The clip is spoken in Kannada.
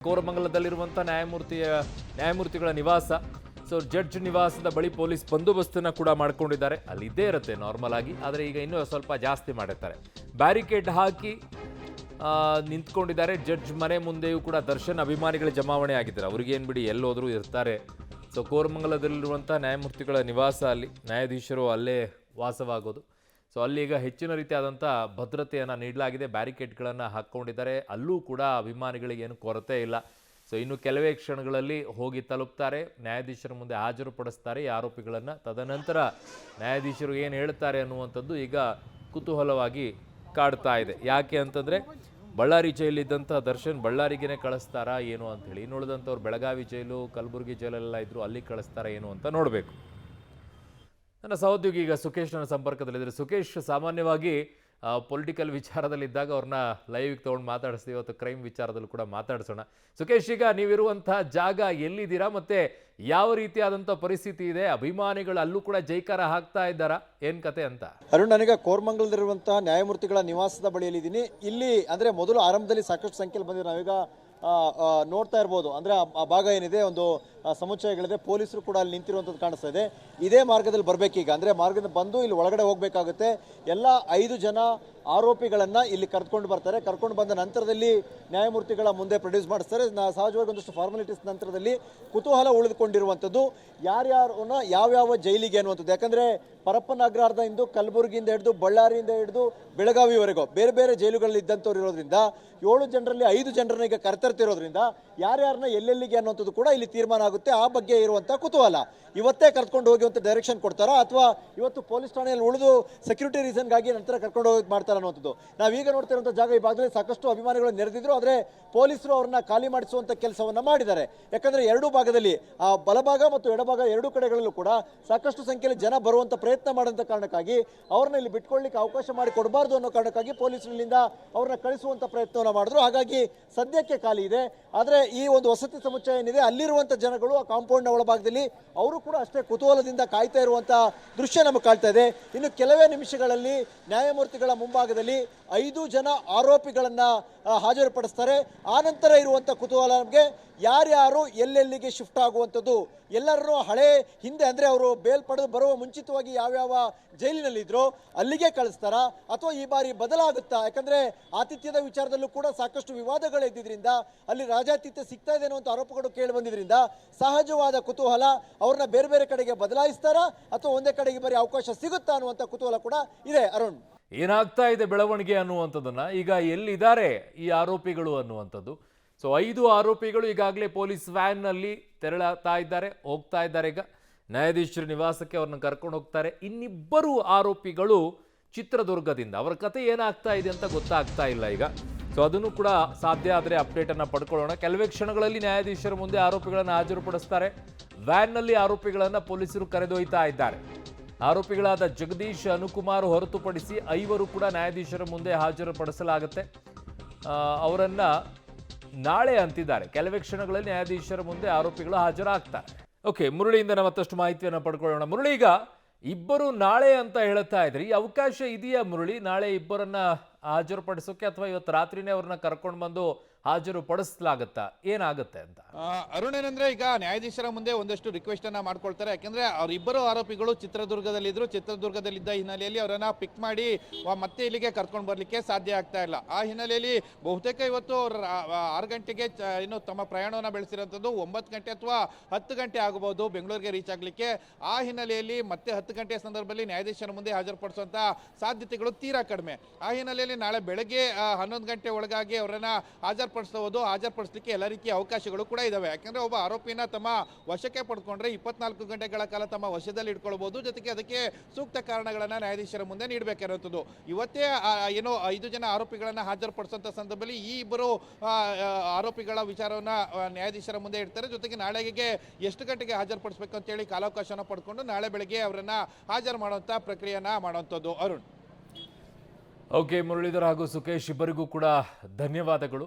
ಕೋರಮಂಗಲದಲ್ಲಿರುವಂಥ ನ್ಯಾಯಮೂರ್ತಿಗಳ ನಿವಾಸ. ಸೊ ಜಡ್ಜ್ ನಿವಾಸದ ಬಳಿ ಪೊಲೀಸ್ ಬಂದೋಬಸ್ತನ್ನು ಕೂಡ ಮಾಡ್ಕೊಂಡಿದ್ದಾರೆ. ಅಲ್ಲಿ ಇದ್ದೇ ಇರುತ್ತೆ ನಾರ್ಮಲ್ ಆಗಿ, ಆದರೆ ಈಗ ಇನ್ನೂ ಸ್ವಲ್ಪ ಜಾಸ್ತಿ ಮಾಡಿರ್ತಾರೆ. ಬ್ಯಾರಿಕೇಡ್ ಹಾಕಿ ನಿಂತ್ಕೊಂಡಿದ್ದಾರೆ. ಜಡ್ಜ್ ಮನೆ ಮುಂದೆಯೂ ಕೂಡ ದರ್ಶನ್ ಅಭಿಮಾನಿಗಳ ಜಮಾವಣೆ ಆಗಿದ್ದಾರೆ. ಅವ್ರಿಗೇನು ಬಿಡಿ, ಎಲ್ಲೋದ್ರೂ ಇರ್ತಾರೆ. ಸೊ ಕೋರಮಂಗಲದಲ್ಲಿರುವಂಥ ನ್ಯಾಯಮೂರ್ತಿಗಳ ನಿವಾಸ, ಅಲ್ಲಿ ನ್ಯಾಯಾಧೀಶರು ಅಲ್ಲೇ ವಾಸವಾಗೋದು. ಸೊ ಅಲ್ಲೀಗ ಹೆಚ್ಚಿನ ರೀತಿಯಾದಂಥ ಭದ್ರತೆಯನ್ನು ನೀಡಲಾಗಿದೆ. ಬ್ಯಾರಿಕೇಡ್ಗಳನ್ನು ಹಾಕ್ಕೊಂಡಿದ್ದಾರೆ. ಅಲ್ಲೂ ಕೂಡ ಅಭಿಮಾನಿಗಳಿಗೆ ಏನು ಕೊರತೆ ಇಲ್ಲ. ಸೊ ಇನ್ನು ಕೆಲವೇ ಕ್ಷಣಗಳಲ್ಲಿ ಹೋಗಿ ತಲುಪ್ತಾರೆ, ನ್ಯಾಯಾಧೀಶರ ಮುಂದೆ ಹಾಜರುಪಡಿಸ್ತಾರೆ ಈ ಆರೋಪಿಗಳನ್ನು. ತದನಂತರ ನ್ಯಾಯಾಧೀಶರು ಏನು ಹೇಳ್ತಾರೆ ಅನ್ನುವಂಥದ್ದು ಈಗ ಕುತೂಹಲವಾಗಿ ಕಾಡ್ತಾ ಇದೆ. ಯಾಕೆ ಅಂತಂದರೆ, ಬಳ್ಳಾರಿ ಜೈಲಿದ್ದಂಥ ದರ್ಶನ್ ಬಳ್ಳಾರಿಗೇ ಕಳಿಸ್ತಾರಾ ಏನು ಅಂಥೇಳಿ, ಇನ್ನು ಉಳಿದಂಥವ್ರು ಬೆಳಗಾವಿ ಜೈಲು, ಕಲಬುರಗಿ ಜೈಲೆಲ್ಲ ಇದ್ದರು, ಅಲ್ಲಿ ಕಳಿಸ್ತಾರಾ ಏನು ಅಂತ ನೋಡಬೇಕು. ನನ್ನ ಸಹೋದ್ಯೋಗಿ ಈಗ ಸುಖೇಶ್ ನನ್ನ ಸಂಪರ್ಕದಲ್ಲಿದ್ದರೆ. ಸುಖೇಶ್, ಸಾಮಾನ್ಯವಾಗಿ ಪೊಲಿಟಿಕಲ್ ವಿಚಾರದಲ್ಲಿದ್ದಾಗ ಅವ್ರನ್ನ ಲೈವ್ಗೆ ತೊಗೊಂಡು ಮಾತಾಡಿಸ್ತೀವಿ. ಇವತ್ತು ಕ್ರೈಮ್ ವಿಚಾರದಲ್ಲೂ ಕೂಡ ಮಾತಾಡಿಸೋಣ. ಸುಖೇಶ್, ಈಗ ನೀವಿರುವಂಥ ಜಾಗ ಎಲ್ಲಿದ್ದೀರಾ ಮತ್ತು ಯಾವ ರೀತಿಯಾದಂಥ ಪರಿಸ್ಥಿತಿ ಇದೆ? ಅಭಿಮಾನಿಗಳು ಅಲ್ಲೂ ಕೂಡ ಜೈಕಾರ ಹಾಕ್ತಾ ಇದ್ದಾರಾ, ಏನು ಕತೆ ಅಂತ? ಅರುಣ್, ನನಗೆ ಕೋರಮಂಗಲದಲ್ಲಿರುವಂತಹ ನ್ಯಾಯಮೂರ್ತಿಗಳ ನಿವಾಸದ ಬಳಿಯಲ್ಲಿದ್ದೀನಿ. ಇಲ್ಲಿ ಅಂದರೆ ಮೊದಲು ಆರಂಭದಲ್ಲಿ ಸಾಕಷ್ಟು ಸಂಖ್ಯೆಯಲ್ಲಿ ಬಂದಿರೋ ನಾವೀಗ ನೋಡ್ತಾ ಇರ್ಬೋದು. ಅಂದರೆ ಆ ಭಾಗ ಏನಿದೆ, ಒಂದು ಸಮುಚ್ಚಯಗಳಿದೆ, ಪೊಲೀಸರು ಕೂಡ ಅಲ್ಲಿ ನಿಂತಿರುವಂಥದ್ದು ಕಾಣಿಸ್ತಾ ಇದೆ. ಇದೇ ಮಾರ್ಗದಲ್ಲಿ ಬರಬೇಕೀಗ, ಅಂದರೆ ಮಾರ್ಗದಿಂದ ಬಂದು ಇಲ್ಲಿ ಒಳಗಡೆ ಹೋಗಬೇಕಾಗುತ್ತೆ. ಎಲ್ಲ 5 ಜನ ಆರೋಪಿಗಳನ್ನು ಇಲ್ಲಿ ಕರ್ಕೊಂಡು ಬರ್ತಾರೆ. ಕರ್ಕೊಂಡು ಬಂದ ನಂತರದಲ್ಲಿ ನ್ಯಾಯಮೂರ್ತಿಗಳ ಮುಂದೆ ಪ್ರೊಡ್ಯೂಸ್ ಮಾಡಿಸ್ತಾರೆ. ಸಹಜವಾಗಿ ಒಂದಷ್ಟು ಫಾರ್ಮಾಲಿಟೀಸ್ ನಂತರದಲ್ಲಿ ಕುತೂಹಲ ಉಳಿದುಕೊಂಡಿರುವಂಥದ್ದು ಯಾರ್ಯಾರನ್ನ ಯಾವ್ಯಾವ ಜೈಲಿಗೆ ಅನ್ನುವಂಥದ್ದು. ಯಾಕಂದರೆ ಪರಪ್ಪನ ಅಗ್ರಹಾರದ ಇಂದು ಕಲಬುರಗಿಯಿಂದ ಹಿಡಿದು ಬಳ್ಳಾರಿಯಿಂದ ಹಿಡಿದು ಬೆಳಗಾವಿವರೆಗೂ ಬೇರೆ ಬೇರೆ ಜೈಲುಗಳಲ್ಲಿ ಇದ್ದಂಥವ್ರು ಇರೋದ್ರಿಂದ 7 ಜನರಲ್ಲಿ 5 ಜನರನ್ನ ಈಗ ಕರ್ತರ್ತಿರೋದ್ರಿಂದ ಯಾರ್ಯಾರನ್ನ ಎಲ್ಲೆಲ್ಲಿಗೆ ಅನ್ನುವಂಥದ್ದು ಕೂಡ ಇಲ್ಲಿ ತೀರ್ಮಾನ ಆಗುತ್ತೆ. ಆ ಬಗ್ಗೆ ಇರುವಂಥ ಕುತೂಹಲ, ಇವತ್ತೇ ಕರ್ಕೊಂಡು ಹೋಗುವಂಥ ಡೈರೆಕ್ಷನ್ ಕೊಡ್ತಾರಾ ಅಥವಾ ಇವತ್ತು ಪೊಲೀಸ್ ಠಾಣೆಯಲ್ಲಿ ಉಳಿದು ಸೆಕ್ಯೂರಿಟಿ ರೀಸನ್ಗಾಗಿ ನಂತರ ಕರ್ಕೊಂಡು ಹೋಗಿ ಮಾಡ್ತಾರೆ ಅನ್ನುವಂಥದ್ದು. ನಾವೀಗ ನೋಡ್ತಾ ಇರುವಂಥ ಜಾಗ ಈ ಭಾಗದಲ್ಲಿ ಸಾಕಷ್ಟು ಅಭಿಮಾನಿಗಳು ನೆರೆದಿದ್ರು, ಆದರೆ ಪೊಲೀಸರು ಅವ್ರನ್ನ ಖಾಲಿ ಮಾಡಿಸುವಂಥ ಕೆಲಸವನ್ನು ಮಾಡಿದ್ದಾರೆ. ಯಾಕಂದರೆ ಎರಡೂ ಭಾಗದಲ್ಲಿ, ಆ ಬಲಭಾಗ ಮತ್ತು ಎಡಭಾಗ ಎರಡೂ ಕಡೆಗಳಲ್ಲೂ ಕೂಡ ಸಾಕಷ್ಟು ಸಂಖ್ಯೆಯಲ್ಲಿ ಜನ ಬರುವಂಥ ಪ್ರಯತ್ನ ಮಾಡುವಂಥ ಕಾರಣಕ್ಕಾಗಿ ಅವ್ರನ್ನ ಇಲ್ಲಿ ಬಿಟ್ಕೊಳ್ಳಿಕ್ಕೆ ಅವಕಾಶ ಮಾಡಿ ಕೊಡಬಾರ್ದು ಅನ್ನೋ ಕಾರಣಕ್ಕಾಗಿ ಪೊಲೀಸರು ಇಲ್ಲಿಂದ ಅವ್ರನ್ನ ಕಳಿಸುವಂಥ ಪ್ರಯತ್ನವನ್ನು ಮಾಡಿದ್ರು. ಹಾಗಾಗಿ ಸದ್ಯಕ್ಕೆ ಖಾಲಿ ಇದೆ. ಆದರೆ ಈ ಒಂದು ವಸತಿ ಸಮುಚ್ಚಯ ಏನಿದೆ, ಅಲ್ಲಿರುವಂಥ ಜನಗಳು ಆ ಕಾಂಪೌಂಡ್ನ ಒಳಭಾಗದಲ್ಲಿ ಅವರು ಕೂಡ ಅಷ್ಟೇ ಕುತೂಹಲದಿಂದ ಕಾಯ್ತಾ ಇರುವಂಥ ದೃಶ್ಯ ನಮಗೆ ಕಾಣ್ತಾ ಇದೆ. ಇನ್ನು ಕೆಲವೇ ನಿಮಿಷಗಳಲ್ಲಿ ನ್ಯಾಯಮೂರ್ತಿಗಳ ಮುಂಭಾಗದಲ್ಲಿ 5 ಜನ ಆರೋಪಿಗಳನ್ನು ಹಾಜರುಪಡಿಸ್ತಾರೆ. ಆನಂತರ ಇರುವಂಥ ಕುತೂಹಲ ನಮಗೆ ಯಾರ್ಯಾರು ಎಲ್ಲೆಲ್ಲಿಗೆ ಶಿಫ್ಟ್ ಆಗುವಂಥದ್ದು, ಎಲ್ಲರೂ ಹಳೆ ಹಿಂದೆ ಅಂದರೆ ಅವರು ಬೇಲ್ ಪಡೆದು ಬರುವ ಮುಂಚಿತವಾಗಿ ಯಾವ್ಯಾವ ಜೈಲಿನಲ್ಲಿದ್ರೋ ಅಲ್ಲಿಗೆ ಕಳಿಸ್ತಾರಾ ಅಥವಾ ಈ ಬಾರಿ ಬದಲಾಗುತ್ತಾ? ಯಾಕಂದರೆ ಆತಿಥ್ಯದ ವಿಚಾರದಲ್ಲೂ ಕೂಡ ಸಾಕಷ್ಟು ವಿವಾದಗಳಿದ್ದಿದ್ದರಿಂದ ಅಲ್ಲಿ ರಾಜಾತಿಥ್ಯ ಸಿಗ್ತಾ ಇದೆ ಅನ್ನುವಂಥ ಆರೋಪಗಳು ಕೇಳಿ ಬಂದಿದ್ದರಿಂದ ಸಹಜವಾದ ಕುತೂಹಲ, ಅವ್ರನ್ನ ಬೇರೆ ಬೇರೆ ಕಡೆಗೆ ಬದಲಾಯಿಸ್ತಾರಾ ಅಥವಾ ಒಂದೇ ಕಡೆಗೆ ಬರೀ ಅವಕಾಶ ಸಿಗುತ್ತಾ ಅನ್ನುವಂಥ ಕುತೂಹಲ ಕೂಡ ಇದೆ. ಅರುಣ್, ಏನಾಗ್ತಾ ಇದೆ ಬೆಳವಣಿಗೆ ಅನ್ನುವಂಥದ್ದನ್ನು, ಈಗ ಎಲ್ಲಿದ್ದಾರೆ ಈ ಆರೋಪಿಗಳು ಅನ್ನುವಂಥದ್ದು. ಸೊ 5 ಆರೋಪಿಗಳು ಈಗಾಗಲೇ ಪೊಲೀಸ್ ವ್ಯಾನ್ನಲ್ಲಿ ತೆರಳುತ್ತಾ ಇದ್ದಾರೆ, ಹೋಗ್ತಾ ಇದ್ದಾರೆ. ಈಗ ನ್ಯಾಯಾಧೀಶರ ನಿವಾಸಕ್ಕೆ ಅವ್ರನ್ನ ಕರ್ಕೊಂಡು ಹೋಗ್ತಾರೆ. ಇನ್ನಿಬ್ಬರು ಆರೋಪಿಗಳು ಚಿತ್ರದುರ್ಗದಿಂದ, ಅವರ ಕತೆ ಏನಾಗ್ತಾ ಇದೆ ಅಂತ ಗೊತ್ತಾಗ್ತಾ ಇಲ್ಲ ಈಗ. ಸೊ ಅದನ್ನು ಕೂಡ ಸಾಧ್ಯ ಆದರೆ ಅಪ್ಡೇಟನ್ನು ಪಡ್ಕೊಳ್ಳೋಣ. ಕೆಲವೇ ಕ್ಷಣಗಳಲ್ಲಿ ನ್ಯಾಯಾಧೀಶರ ಮುಂದೆ ಆರೋಪಿಗಳನ್ನು ಹಾಜರುಪಡಿಸ್ತಾರೆ. ವ್ಯಾನ್ನಲ್ಲಿ ಆರೋಪಿಗಳನ್ನು ಪೊಲೀಸರು ಕರೆದೊಯ್ತಾ ಇದ್ದಾರೆ. ಆರೋಪಿಗಳಾದ ಜಗದೀಶ್, ಅನುಕುಮಾರ್ ಹೊರತುಪಡಿಸಿ 5 ಕೂಡ ನ್ಯಾಯಾಧೀಶರ ಮುಂದೆ ಹಾಜರುಪಡಿಸಲಾಗುತ್ತೆ. ಅವರನ್ನ ನಾಳೆ ಅಂತಿದ್ದಾರೆ. ಕೆಲವೇ ಕ್ಷಣಗಳಲ್ಲಿ ನ್ಯಾಯಾಧೀಶರ ಮುಂದೆ ಆರೋಪಿಗಳು ಹಾಜರಾಗ್ತಾರೆ. ಓಕೆ, ಮುರಳಿಯಿಂದ ನಾವು ಮತ್ತಷ್ಟು ಮಾಹಿತಿಯನ್ನು ಪಡ್ಕೊಳ್ಳೋಣ. ಮುರಳಿ, ಈಗ ಇಬ್ಬರು ನಾಳೆ ಅಂತ ಹೇಳ್ತಾ ಇದ್ರಿ, ಈ ಅವಕಾಶ ಇದೆಯಾ ಮುರಳಿ ನಾಳೆ ಇಬ್ಬರನ್ನ ಹಾಜರುಪಡಿಸೋಕೆ, ಅಥವಾ ಇವತ್ತು ರಾತ್ರಿನೇ ಅವ್ರನ್ನ ಕರ್ಕೊಂಡು ಬಂದು ಹಾಜರು ಪಡಿಸಲಾಗತ್ತಾ, ಏನಾಗುತ್ತೆ ಅಂತ? ಅರುಣ್, ಏನಂದ್ರೆ ಈಗ ನ್ಯಾಯಾಧೀಶರ ಮುಂದೆ ಒಂದಷ್ಟು ರಿಕ್ವೆಸ್ಟ್ ಅನ್ನ ಮಾಡ್ಕೊಳ್ತಾರೆ. ಯಾಕಂದ್ರೆ ಅವರಿಬ್ಬರು ಆರೋಪಿಗಳು ಚಿತ್ರದುರ್ಗದಲ್ಲಿದ್ರು. ಚಿತ್ರದುರ್ಗದಲ್ಲಿದ್ದ ಹಿನ್ನೆಲೆಯಲ್ಲಿ ಅವರನ್ನ ಪಿಕ್ ಮಾಡಿ ಮತ್ತೆ ಇಲ್ಲಿಗೆ ಕರ್ಕೊಂಡು ಬರ್ಲಿಕ್ಕೆ ಸಾಧ್ಯ ಆಗ್ತಾ ಇಲ್ಲ. ಆ ಹಿನ್ನೆಲೆಯಲ್ಲಿ ಬಹುತೇಕ ಇವತ್ತು 6 ಗಂಟೆಗೆ ಇನ್ನು ತಮ್ಮ ಪ್ರಯಾಣವನ್ನು ಬೆಳೆಸಿರುವಂಥದ್ದು. 9 ಗಂಟೆ ಅಥವಾ 10 ಗಂಟೆ ಆಗಬಹುದು ಬೆಂಗಳೂರಿಗೆ ರೀಚ್ ಆಗ್ಲಿಕ್ಕೆ. ಆ ಹಿನ್ನೆಲೆಯಲ್ಲಿ ಮತ್ತೆ 10 ಗಂಟೆಯ ಸಂದರ್ಭದಲ್ಲಿ ನ್ಯಾಯಾಧೀಶರ ಮುಂದೆ ಹಾಜರುಪಡಿಸುವಂತ ಸಾಧ್ಯತೆಗಳು ತೀರಾ ಕಡಿಮೆ. ಆ ಹಿನ್ನೆಲೆಯಲ್ಲಿ ನಾಳೆ ಬೆಳಗ್ಗೆ 11 ಗಂಟೆ ಒಳಗಾಗಿ ಅವರನ್ನ ಹಾಜರುಪಡಿಸಲಿಕ್ಕೆ ಎಲ್ಲ ರೀತಿಯ ಅವಕಾಶಗಳು ಕೂಡ ಇದಾವೆ. ಯಾಕಂದ್ರೆ ಒಬ್ಬ ಆರೋಪಿನ ತಮ್ಮ ವಶಕ್ಕೆ ಪಡ್ಕೊಂಡ್ರೆ 24 ಗಂಟೆಗಳ ಕಾಲ ತಮ್ಮ ವಶದಲ್ಲಿ ಇಟ್ಕೊಳ್ಬಹುದು. ಜೊತೆಗೆ ಅದಕ್ಕೆ ಸೂಕ್ತ ಕಾರಣಗಳನ್ನ ನ್ಯಾಯಾಧೀಶರ ಮುಂದೆ ನೀಡಬೇಕಿರುವಂಥದ್ದು. ಇವತ್ತೇ ಏನೋ 5 ಜನ ಆರೋಪಿಗಳನ್ನ ಹಾಜರುಪಡಿಸುವಂತ ಸಂದರ್ಭದಲ್ಲಿ ಈ ಇಬ್ಬರು ಆರೋಪಿಗಳ ವಿಚಾರವನ್ನ ನ್ಯಾಯಾಧೀಶರ ಮುಂದೆ ಇಡ್ತಾರೆ. ಜೊತೆಗೆ ನಾಳೆಗೆ ಎಷ್ಟು ಗಂಟೆಗೆ ಹಾಜರುಪಡಿಸಬೇಕು ಅಂತ ಹೇಳಿ ಕಾಲಾವಕಾಶವನ್ನು ಪಡ್ಕೊಂಡು ನಾಳೆ ಬೆಳಗ್ಗೆ ಅವರನ್ನ ಹಾಜರು ಮಾಡುವಂತ ಪ್ರಕ್ರಿಯೆಯನ್ನ ಮಾಡುವಂಥದ್ದು. ಅರುಣ್, ಓಕೆ, ಮುರಳೀಧರ್ ಹಾಗೂ ಸುಖೇಶ್ ಇಬ್ಬರಿಗೂ ಕೂಡ ಧನ್ಯವಾದಗಳು.